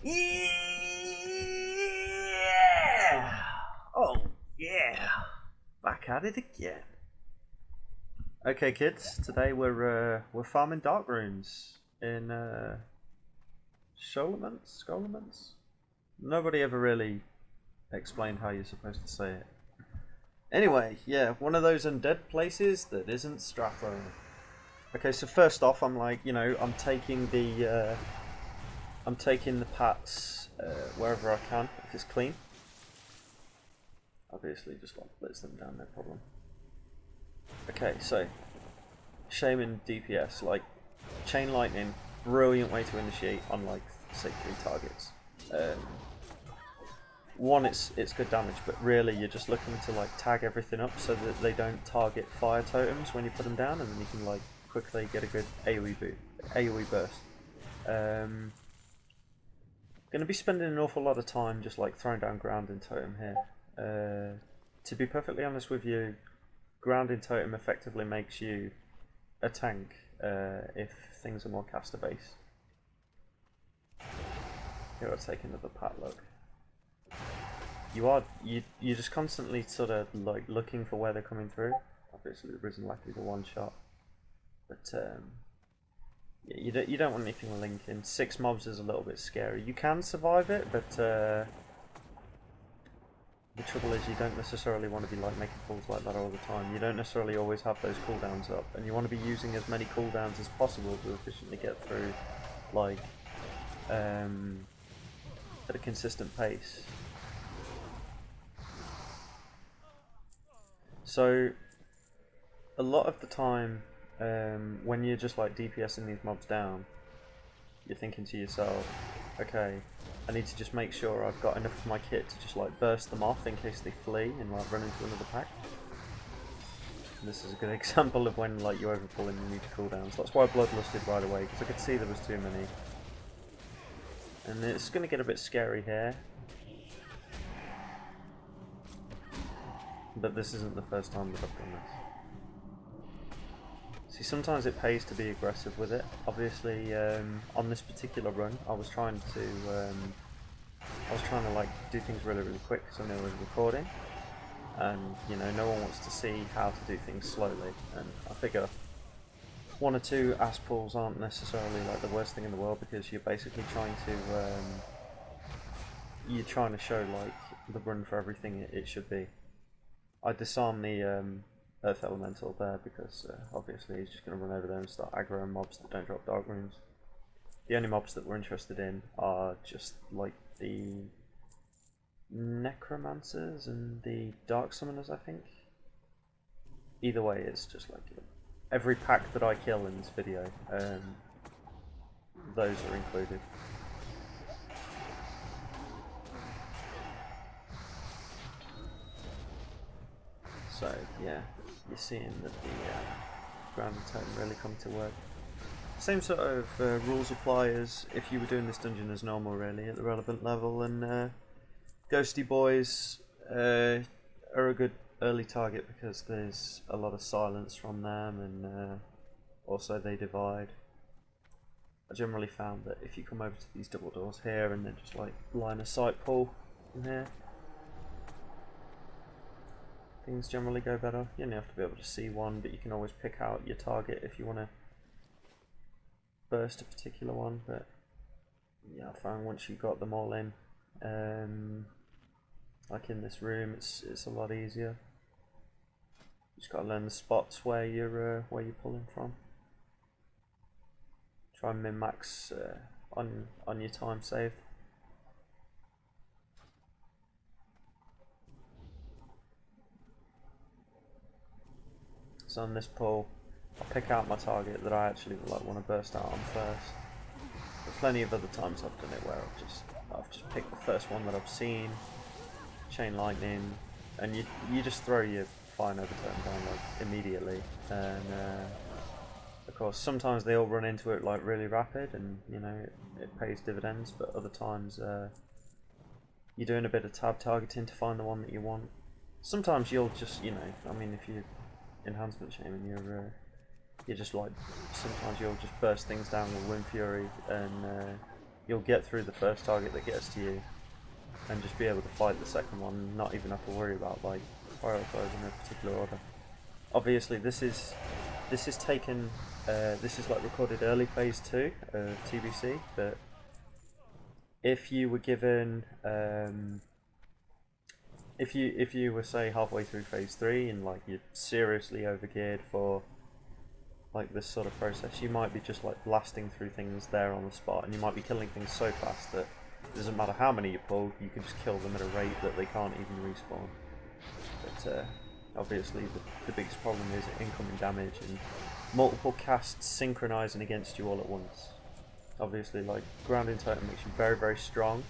Yeah! Oh, yeah! Back at it again. Okay, kids. Today we're farming dark runes in Scholomance. Nobody ever really explained how you're supposed to say it. Anyway, yeah, one of those undead places that isn't Stratho. Okay, so first off, I'm like, I'm taking the pats wherever I can if it's clean. Obviously, just like blitz them down, no problem. Okay, so shaman DPS, like chain lightning, brilliant way to initiate on like say 3 targets. One, it's good damage, but really you're just looking to like tag everything up so that they don't target fire totems when you put them down, and then you can like quickly get a good AoE burst. Going to be spending an awful lot of time just like throwing down grounding totem here. To be perfectly honest with you, grounding totem effectively makes you a tank if things are more caster based. Here I'll take another pat look. You're just constantly sort of like looking for where they're coming through. Obviously there isn't likely the one shot, but yeah, you don't want anything linking. 6 mobs is a little bit scary. You can survive it, but the trouble is you don't necessarily want to be like making pulls like that all the time. You don't necessarily always have those cooldowns up, and you want to be using as many cooldowns as possible to efficiently get through like at a consistent pace. So a lot of the time when you're just like DPSing these mobs down, you're thinking to yourself, okay, I need to just make sure I've got enough of my kit to just like burst them off in case they flee and like run into another pack. And this is a good example of when like you overpull and you need to cooldown. So that's why I bloodlusted right away, because I could see there was too many. And it's going to get a bit scary here. But this isn't the first time that I've done this. See, sometimes it pays to be aggressive with it. Obviously, on this particular run, I was trying to like do things really quick because I know I was recording, and no one wants to see how to do things slowly. And I figure 1 or 2 ass pulls aren't necessarily like the worst thing in the world, because you're basically trying to show like the run for everything it should be. I disarm the Earth Elemental there because obviously he's just going to run over there and start aggroing mobs that don't drop dark runes. The only mobs that we're interested in are just like the Necromancers and the Dark Summoners, I think. Either way, it's just like every pack that I kill in this video, those are included. So yeah, you're seeing that the grounding totem really come to work. Same sort of rules apply as if you were doing this dungeon as normal, really, at the relevant level. And Ghosty Boys are a good early target because there's a lot of silence from them, and also they divide. I generally found that if you come over to these double doors here and then just like line of sight pull from here, things generally go better. You only have to be able to see one, but you can always pick out your target if you want to burst a particular one. But yeah, I found once you've got them all in, like in this room, it's a lot easier. You just got to learn the spots where you're pulling from. Try and min-max on your time saved. So on this pull, I'll pick out my target that I actually want to burst out on first. But plenty of other times I've done it where I've just picked the first one that I've seen, chain lightning, and you just throw your fire nova totem down like immediately. And of course, sometimes they all run into it like really rapid, and it pays dividends. But other times you're doing a bit of tab targeting to find the one that you want. Sometimes you'll just I mean, if you enhancement shaman, you're just like, sometimes you'll just burst things down with Wind Fury, and you'll get through the first target that gets to you, and just be able to fight the second one, not even have to worry about like prioritizing a particular order. Obviously, this is taken. This is like recorded early phase 2 of TBC, but if you were given, if you were say halfway through phase 3 and like you're seriously overgeared for like this sort of process, you might be just like blasting through things there on the spot, and you might be killing things so fast that it doesn't matter how many you pull, you can just kill them at a rate that they can't even respawn. But obviously the biggest problem is incoming damage and multiple casts synchronizing against you all at once. Obviously, like, grounding totem makes you very, very strong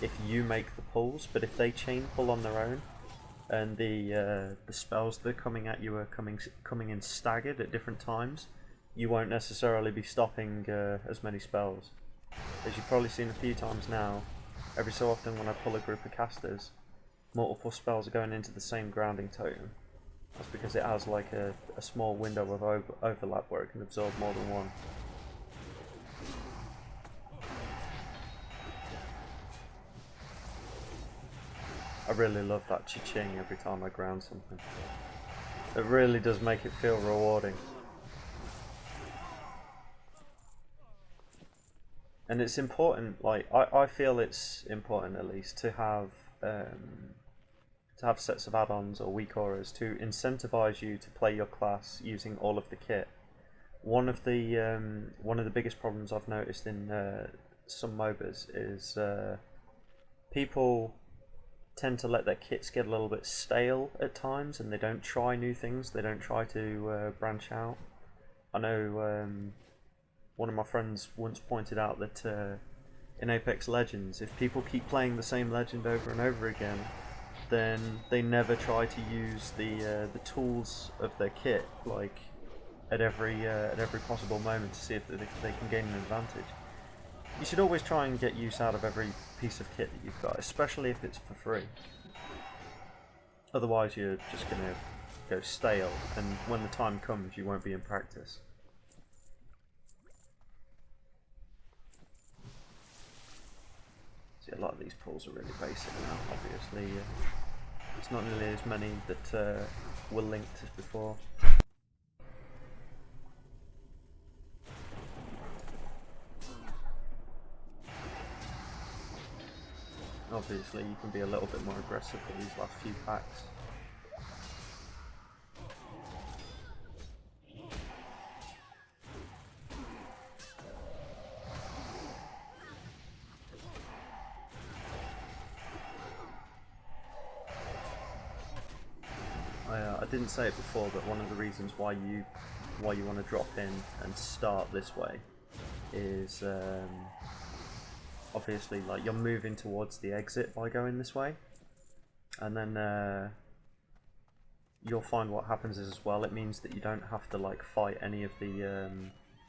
if you make the pulls, but if they chain pull on their own and the spells that are coming at you are coming in staggered at different times, you won't necessarily be stopping as many spells. As you've probably seen a few times now, every so often when I pull a group of casters, multiple spells are going into the same grounding totem. That's because it has like a small window of overlap where it can absorb more than one. I really love that cha-ching every time I ground something. It really does make it feel rewarding. And it's important, like, I feel it's important at least to have sets of add-ons or weak auras to incentivize you to play your class using all of the kit. One of the biggest problems I've noticed in some MOBAs is people tend to let their kits get a little bit stale at times, and they don't try new things, they don't try to branch out. I know one of my friends once pointed out that in Apex Legends, if people keep playing the same legend over and over again, then they never try to use the tools of their kit like at every possible moment to see if they can gain an advantage. You should always try and get use out of every piece of kit that you've got, especially if it's for free. Otherwise you're just going to go stale, and when the time comes you won't be in practice. See, a lot of these pulls are really basic now, obviously. It's not nearly as many that were linked as before. Obviously you can be a little bit more aggressive with these last few packs. I didn't say it before, but one of the reasons why you want to drop in and start this way is obviously, like, you're moving towards the exit by going this way, and then you'll find what happens is, as well, it means that you don't have to like fight any of the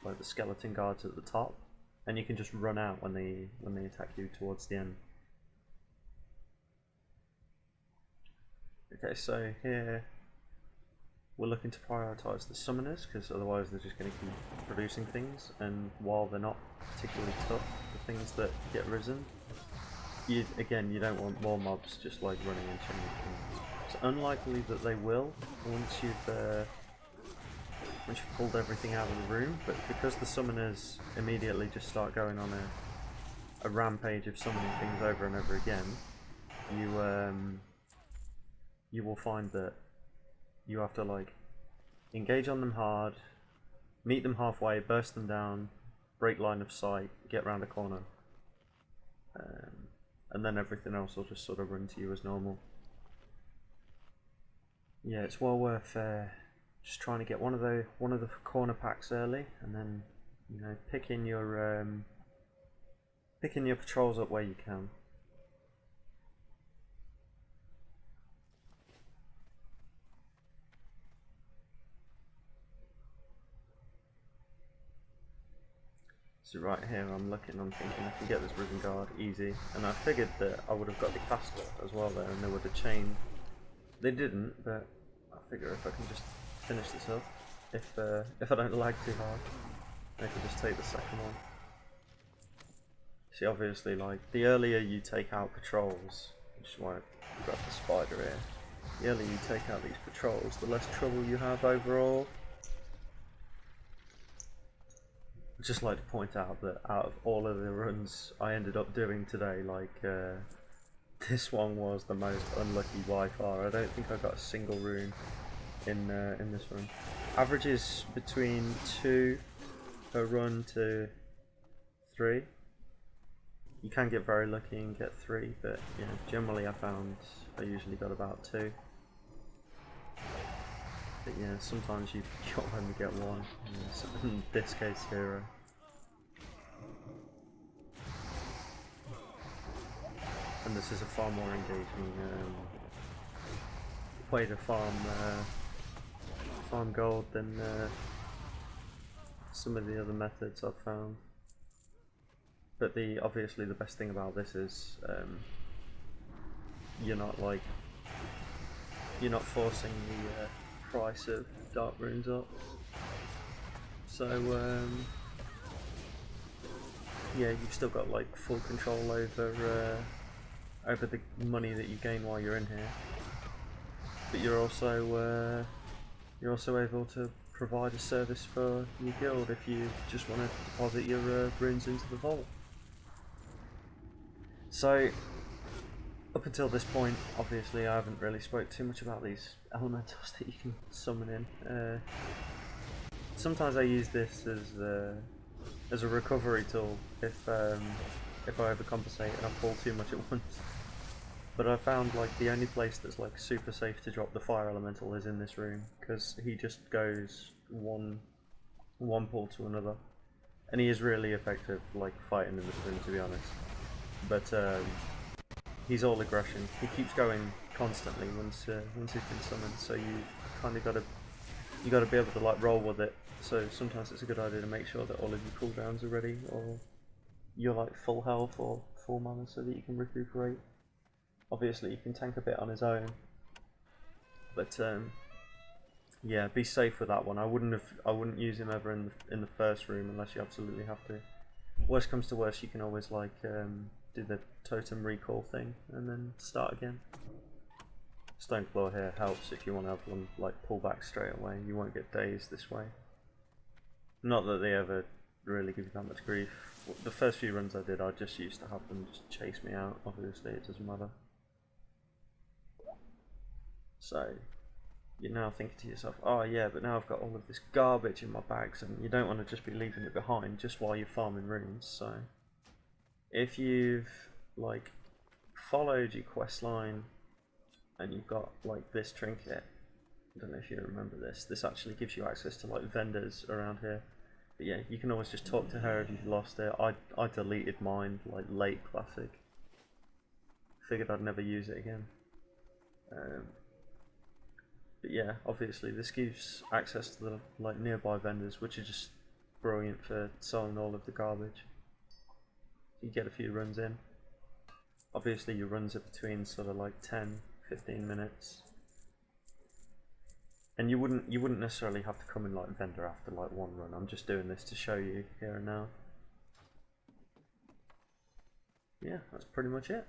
like the skeleton guards at the top, and you can just run out when they attack you towards the end. Okay, so here we're looking to prioritise the summoners, because otherwise they're just going to keep producing things, and while they're not particularly tough, the things that get risen, you don't want more mobs just like running into anything. It's unlikely that they will once you've pulled everything out of the room, but because the summoners immediately just start going on a rampage of summoning things over and over again, you will find that you have to like engage on them hard, meet them halfway, burst them down, break line of sight, get round a corner, and then everything else will just sort of run to you as normal. Yeah, it's well worth just trying to get one of the corner packs early, and then picking your patrols up where you can. So right here I'm thinking I can get this Risen Guard easy, and I figured that I would have got the caster as well there and they would have chained. They didn't, but I figure if I can just finish this up, if I don't lag too hard, I can just take the second one. See, obviously, like, the earlier you take out patrols, which is why I got the spider here, the earlier you take out these patrols, the less trouble you have overall. I'd just like to point out that out of all of the runs I ended up doing today, like, this one was the most unlucky by far. I don't think I got a single rune in this run. Average is between 2 per run to 3. You can get very lucky and get 3, but yeah, generally I found I usually got about 2. But yeah, sometimes you only get 1. So in this case, 0. And this is a far more engaging way to farm gold than some of the other methods I've found. But obviously the best thing about this is you're not forcing the price of dark runes up. So yeah, you've still got like full control over the money that you gain while you're in here. But you're also able to provide a service for your guild if you just want to deposit your runes into the vault. So up until this point, obviously I haven't really spoke too much about these elementals that you can summon in. Sometimes I use this as a recovery tool if I overcompensate and I pull too much at once. But I found like the only place that's like super safe to drop the fire elemental is in this room, because he just goes one pull to another, and he is really effective like fighting in this room, to be honest. But he's all aggression. He keeps going constantly once he's been summoned, so you kind of gotta be able to like roll with it. So sometimes it's a good idea to make sure that all of your cooldowns are ready, or you're like full health or full mana, so that you can recuperate. Obviously you can tank a bit on his own, but yeah, be safe with that one. I wouldn't use him ever in the first room unless you absolutely have to. Worst comes to worst, you can always like do the totem recall thing and then start again. Stoneclaw here helps if you want to have them like pull back straight away. You won't get dazed this way. Not that they ever really give you that much grief. The first few runs I did, I just used to have them just chase me out. Obviously it doesn't matter. So you're now thinking to yourself, oh yeah, but now I've got all of this garbage in my bags, and you don't want to just be leaving it behind just while you're farming runes. So if you've like followed your quest line and you've got like this trinket, I don't know if you remember this, this actually gives you access to like vendors around here. But yeah, you can always just talk to her if you've lost it. I deleted mine like late classic. Figured I'd never use it again. But yeah, obviously this gives access to the like nearby vendors, which are just brilliant for selling all of the garbage. You get a few runs in. Obviously your runs are between sort of like 10-15 minutes. And you wouldn't necessarily have to come in like vendor after like one run. I'm just doing this to show you here and now. Yeah, that's pretty much it.